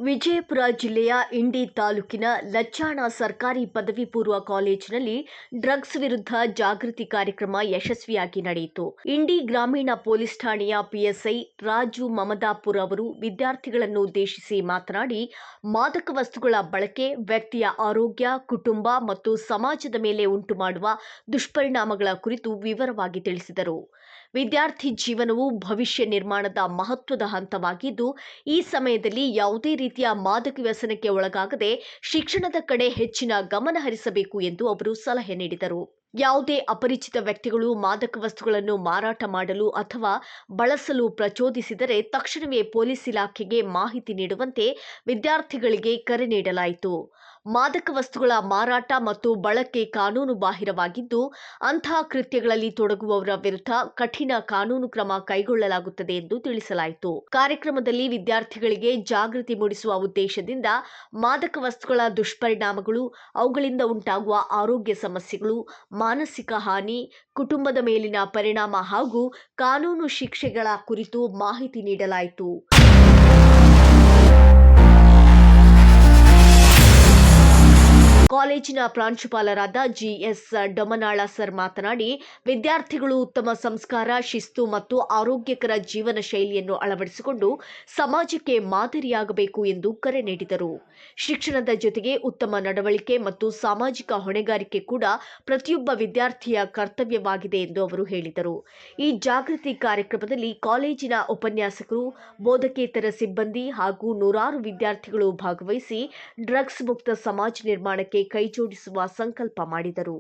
ವಿಜಯಪುರ ಜಿಲ್ಲೆಯ ಇಂಡಿ ತಾಲೂಕಿನ ಲಚ್ಚಾಣ ಸರ್ಕಾರಿ ಪದವಿ ಪೂರ್ವ ಕಾಲೇಜಿನಲ್ಲಿ ಡ್ರಗ್ಸ್ ವಿರುದ್ಧ ಜಾಗೃತಿ ಕಾರ್ಯಕ್ರಮ ಯಶಸ್ವಿಯಾಗಿ ನಡೆಯಿತು. ಇಂಡಿ ಗ್ರಾಮೀಣ ಪೊಲೀಸ್ ಠಾಣೆಯ ಪಿಎಸ್ಐ ರಾಜು ಮಮದಾಪುರ್ ಅವರು ವಿದ್ಯಾರ್ಥಿಗಳನ್ನು ಉದ್ದೇಶಿಸಿ ಮಾತನಾಡಿ, ಮಾದಕ ವಸ್ತುಗಳ ಬಳಕೆ ವ್ಯಕ್ತಿಯ ಆರೋಗ್ಯ, ಕುಟುಂಬ ಮತ್ತು ಸಮಾಜದ ಮೇಲೆ ಉಂಟುಮಾಡುವ ದುಷ್ಪರಿಣಾಮಗಳ ಕುರಿತು ವಿವರವಾಗಿ ತಿಳಿಸಿದರು. ವಿದ್ಯಾರ್ಥಿ ಜೀವನವು ಭವಿಷ್ಯ ನಿರ್ಮಾಣದ ಮಹತ್ವದ ಹಂತವಾಗಿದ್ದು, ಈ ಸಮಯದಲ್ಲಿ ಯಾವುದೇ ರೀತಿಯ ಮಾದಕ ವ್ಯಸನಕ್ಕೆ ಒಳಗಾಗದೆ ಶಿಕ್ಷಣದ ಕಡೆ ಹೆಚ್ಚಿನ ಗಮನ ಹರಿಸಬೇಕು ಎಂದು ಅವರು ಸಲಹೆ ನೀಡಿದರು. ಯಾವುದೇ ಅಪರಿಚಿತ ವ್ಯಕ್ತಿಗಳು ಮಾದಕ ವಸ್ತುಗಳನ್ನು ಮಾರಾಟ ಮಾಡಲು ಅಥವಾ ಬಳಸಲು ಪ್ರಚೋದಿಸಿದರೆ ತಕ್ಷಣವೇ ಪೊಲೀಸ್ ಇಲಾಖೆಗೆ ಮಾಹಿತಿ ನೀಡುವಂತೆ ವಿದ್ಯಾರ್ಥಿಗಳಿಗೆ ಕರೆ ನೀಡಲಾಯಿತು. ಮಾದಕ ವಸ್ತುಗಳ ಮಾರಾಟ ಮತ್ತು ಬಳಕೆ ಕಾನೂನು ಬಾಹಿರವಾಗಿದ್ದು, ಅಂತಹ ಕೃತ್ಯಗಳಲ್ಲಿ ತೊಡಗುವವರ ವಿರುದ್ಧ ಕಠಿಣ ಕಾನೂನು ಕ್ರಮ ಕೈಗೊಳ್ಳಲಾಗುತ್ತದೆ ಎಂದು ತಿಳಿಸಲಾಯಿತು. ಕಾರ್ಯಕ್ರಮದಲ್ಲಿ ವಿದ್ಯಾರ್ಥಿಗಳಿಗೆ ಜಾಗೃತಿ ಮೂಡಿಸುವ ಉದ್ದೇಶದಿಂದ ಮಾದಕ ವಸ್ತುಗಳ ದುಷ್ಪರಿಣಾಮಗಳು, ಅವುಗಳಿಂದ ಉಂಟಾಗುವ ಆರೋಗ್ಯ ಸಮಸ್ಯೆಗಳು, ಮಾನಸಿಕ ಹಾನಿ, ಕುಟುಂಬದ ಮೇಲಿನ ಪರಿಣಾಮ ಹಾಗೂ ಕಾನೂನು ಶಿಕ್ಷೆಗಳ ಕುರಿತು ಮಾಹಿತಿ ನೀಡಲಾಯಿತು. ಕಾಲೇಜಿನ ಪ್ರಾಂಶುಪಾಲರಾದ ಜಿಎಸ್ ಡೊಮನಾಳ ಸರ್ ಮಾತನಾಡಿ, ವಿದ್ಯಾರ್ಥಿಗಳು ಉತ್ತಮ ಸಂಸ್ಕಾರ, ಶಿಸ್ತು ಮತ್ತು ಆರೋಗ್ಯಕರ ಜೀವನ ಶೈಲಿಯನ್ನು ಅಳವಡಿಸಿಕೊಂಡು ಸಮಾಜಕ್ಕೆ ಮಾದರಿಯಾಗಬೇಕು ಎಂದು ಕರೆ ನೀಡಿದರು. ಶಿಕ್ಷಣದ ಜೊತೆಗೆ ಉತ್ತಮ ನಡವಳಿಕೆ ಮತ್ತು ಸಾಮಾಜಿಕ ಹೊಣೆಗಾರಿಕೆ ಕೂಡ ಪ್ರತಿಯೊಬ್ಬ ವಿದ್ಯಾರ್ಥಿಯ ಕರ್ತವ್ಯವಾಗಿದೆ ಎಂದು ಅವರು ಹೇಳಿದರು. ಈ ಜಾಗೃತಿ ಕಾರ್ಯಕ್ರಮದಲ್ಲಿ ಕಾಲೇಜಿನ ಉಪನ್ಯಾಸಕರು, ಬೋಧಕೇತರ ಸಿಬ್ಬಂದಿ ಹಾಗೂ ನೂರಾರು ವಿದ್ಯಾರ್ಥಿಗಳು ಭಾಗವಹಿಸಿ ಡ್ರಗ್ಸ್ ಮುಕ್ತ ಸಮಾಜ ನಿರ್ಮಾಣಕ್ಕೆ ಕೈಜೋಡಿಸುವ ಸಂಕಲ್ಪ ಮಾಡಿದರು.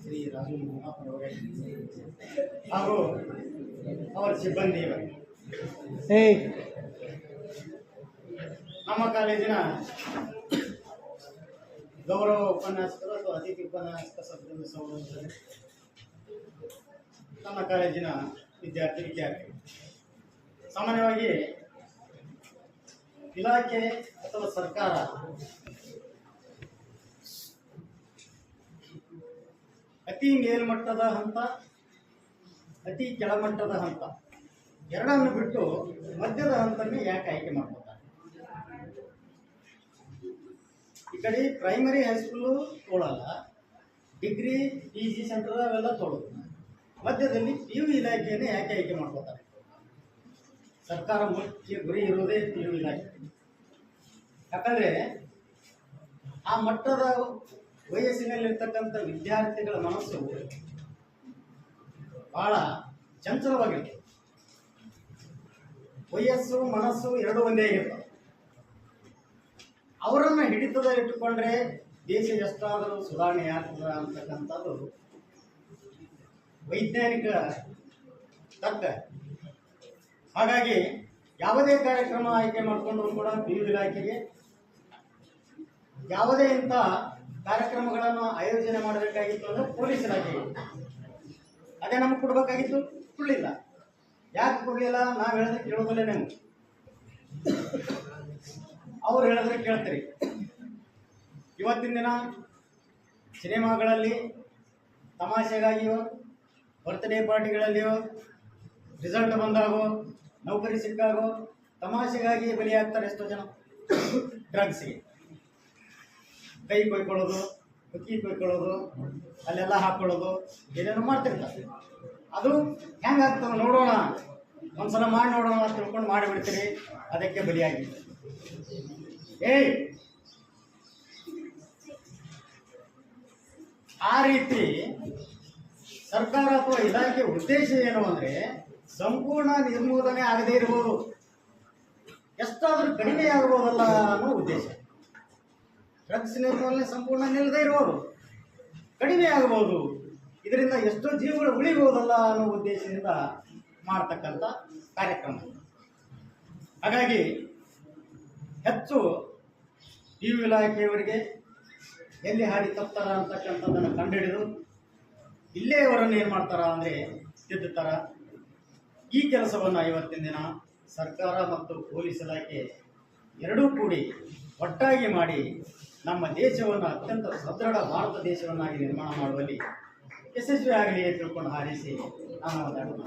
ಶ್ರೀ ರಾಜು ಹಾಗೂ ಅವರ ಸಿಬ್ಬಂದಿ ನಮ್ಮ ಕಾಲೇಜಿನ ಗೌರವ ಉಪನ್ಯಾಸಕರು ಅಥವಾ ಅತಿಥಿ ಉಪನ್ಯಾಸಕ ಸಭ್ಯ ನಮ್ಮ ಕಾಲೇಜಿನ ವಿದ್ಯಾರ್ಥಿ ಸಾಮಾನ್ಯವಾಗಿ ಇಲಾಖೆ ಅಥವಾ ಸರ್ಕಾರ ಅತಿ ಮೇಲ್ಮಟ್ಟದ ಹಂತ, ಅತಿ ಕೆಳಮಟ್ಟದ ಹಂತ ಎರಡನ್ನು ಬಿಟ್ಟು ಮಧ್ಯದ ಹಂತನೇ ಯಾಕೆ ಆಯ್ಕೆ ಮಾಡ್ಕೊತಾರೆ? ಈ ಕಡೆ ಪ್ರೈಮರಿ ಹೈಸ್ಕೂಲು ತೊಗೊಳಲ್ಲ, ಡಿಗ್ರಿ PG ಸೆಂಟರ್ ಅವೆಲ್ಲ ತೊಗೊಳ್ಳೋದು, ಮಧ್ಯದಲ್ಲಿ PU ಇಲಾಖೆಯನ್ನೇ ಯಾಕೆ ಆಯ್ಕೆ ಮಾಡ್ಕೊತಾರೆ? ಸರ್ಕಾರ ಮುಖ್ಯ ಗುರಿ ಇರೋದೇ PU ಇಲಾಖೆ. ಯಾಕಂದರೆ ಆ ಮಟ್ಟದ ವಯಸ್ಸಿನಲ್ಲಿರ್ತಕ್ಕಂಥ ವಿದ್ಯಾರ್ಥಿಗಳ ಮನಸ್ಸು ಬಹಳ ಚಂಚಲವಾಗಿರ್ತದೆ. ವಯಸ್ಸು ಮನಸ್ಸು ಎರಡು ಒಂದೇ ಆಗಿರ್ತವೆ. ಅವರನ್ನು ಹಿಡಿತದಲ್ಲಿ ಇಟ್ಟುಕೊಂಡ್ರೆ ದೇಶ ಎಷ್ಟಾದರೂ ಸುಧಾರಣೆ ಆಗ್ತದೆ ಅಂತಕ್ಕಂಥದ್ದು ವೈಜ್ಞಾನಿಕ ತರ್ಕ. ಹಾಗಾಗಿ ಯಾವುದೇ ಕಾರ್ಯಕ್ರಮ ಆಯ್ಕೆ ಮಾಡಿಕೊಂಡ್ರು ಕೂಡ PU ಇಲಾಖೆಗೆ ಯಾವುದೇ ಇಂಥ ಕಾರ್ಯಕ್ರಮಗಳನ್ನು ಆಯೋಜನೆ ಮಾಡಬೇಕಾಗಿತ್ತು ಅಂದರೆ ಪೊಲೀಸ್ ಇಲಾಖೆಗೆ ಅದೇ ನಮಗೆ ಕೊಡಬೇಕಾಗಿತ್ತು, ಕೊಡಲಿಲ್ಲ. ಯಾಕೆ ಕೊಡಲಿಲ್ಲ? ನಾವು ಹೇಳಿದ್ರೆ ಕೇಳೋದಿಲ್ಲ, ನೀವು ಅವ್ರು ಹೇಳಿದ್ರೆ ಕೇಳ್ತೀರಿ. ಇವತ್ತಿನ ದಿನ ಸಿನಿಮಾಗಳಲ್ಲಿ ತಮಾಷೆಗಾಗಿಯೋ, ಬರ್ತ್ಡೇ ಪಾರ್ಟಿಗಳಲ್ಲಿಯೋ, ರಿಸಲ್ಟ್ ಬಂದಾಗೋ, ನೌಕರಿ ಸಿಕ್ಕಾಗೋ ತಮಾಷೆಗಾಗಿ ಬಲಿಯಾಗ್ತಾರೆ ಎಷ್ಟೋ ಜನ ಡ್ರಗ್ಸ್ಗೆ. ಕೈ ಕೊಯ್ಕೊಳ್ಳೋದು, ಕುಕ್ಕಿ ಕೊಯ್ಕೊಳ್ಳೋದು, ಅಲ್ಲೆಲ್ಲ ಹಾಕ್ಕೊಳ್ಳೋದು, ಏನೇನು ಮಾಡ್ತಿರ್ತಾರೆ. ಅದು ಹೆಂಗಾಗ್ತದೆ ನೋಡೋಣ, ಒಂದ್ಸಲ ಮಾಡಿ ನೋಡೋಣ ಅಂತ ತಿಳ್ಕೊಂಡು ಮಾಡಿಬಿಡ್ತೀರಿ, ಅದಕ್ಕೆ ಬಲಿಯಾಗಿ. ಆ ರೀತಿ ಸರ್ಕಾರ ಅಥವಾ ಇಲಾಖೆ ಉದ್ದೇಶ ಏನು ಅಂದರೆ ಸಂಪೂರ್ಣ ನಿರ್ಮೂಲನೆ ಆಗದೇ ಇರ್ಬೋದು, ಎಷ್ಟಾದರೂ ಕಡಿಮೆ ಆಗ್ಬೋದಲ್ಲ ಅನ್ನೋ ಉದ್ದೇಶ. ಡ್ರಗ್ಸ್ ನಿರ್ಮೂಲನೆ ಸಂಪೂರ್ಣ ನಿಲ್ಲದೇ ಇರ್ಬೋದು, ಕಡಿಮೆ ಆಗ್ಬೋದು, ಇದರಿಂದ ಎಷ್ಟೋ ಜೀವಗಳು ಉಳಿಬೋದಲ್ಲ ಅನ್ನೋ ಉದ್ದೇಶದಿಂದ ಮಾಡ್ತಕ್ಕಂಥ ಕಾರ್ಯಕ್ರಮ. ಹಾಗಾಗಿ ಹೆಚ್ಚು PU ಇಲಾಖೆಯವರಿಗೆ ಎಲ್ಲಿ ಹಾದಿ ತಪ್ತಾರ ಅಂತಕ್ಕಂಥದ್ದನ್ನು ಕಂಡುಹಿಡಿದು ಇಲ್ಲೇ ಅವರನ್ನು ಏನು ಮಾಡ್ತಾರ ಅಂದರೆ ತಿದ್ದುತ್ತಾರ. ಈ ಕೆಲಸವನ್ನು ಇವತ್ತಿನ ದಿನ ಸರ್ಕಾರ ಮತ್ತು ಪೊಲೀಸ್ ಇಲಾಖೆ ಎರಡೂ ಕೂಡಿ ಒಟ್ಟಾಗಿ ಮಾಡಿ ನಮ್ಮ ದೇಶವನ್ನು ಅತ್ಯಂತ ಸದೃಢ ಭಾರತ ದೇಶವನ್ನಾಗಿ ನಿರ್ಮಾಣ ಮಾಡುವಲ್ಲಿ ಯಶಸ್ವಿ ಆಗಲಿ ತಿಳ್ಕೊಂಡು ಹಾರೈಸಿ ನಾನು ಮಾತಾಡೋಣ.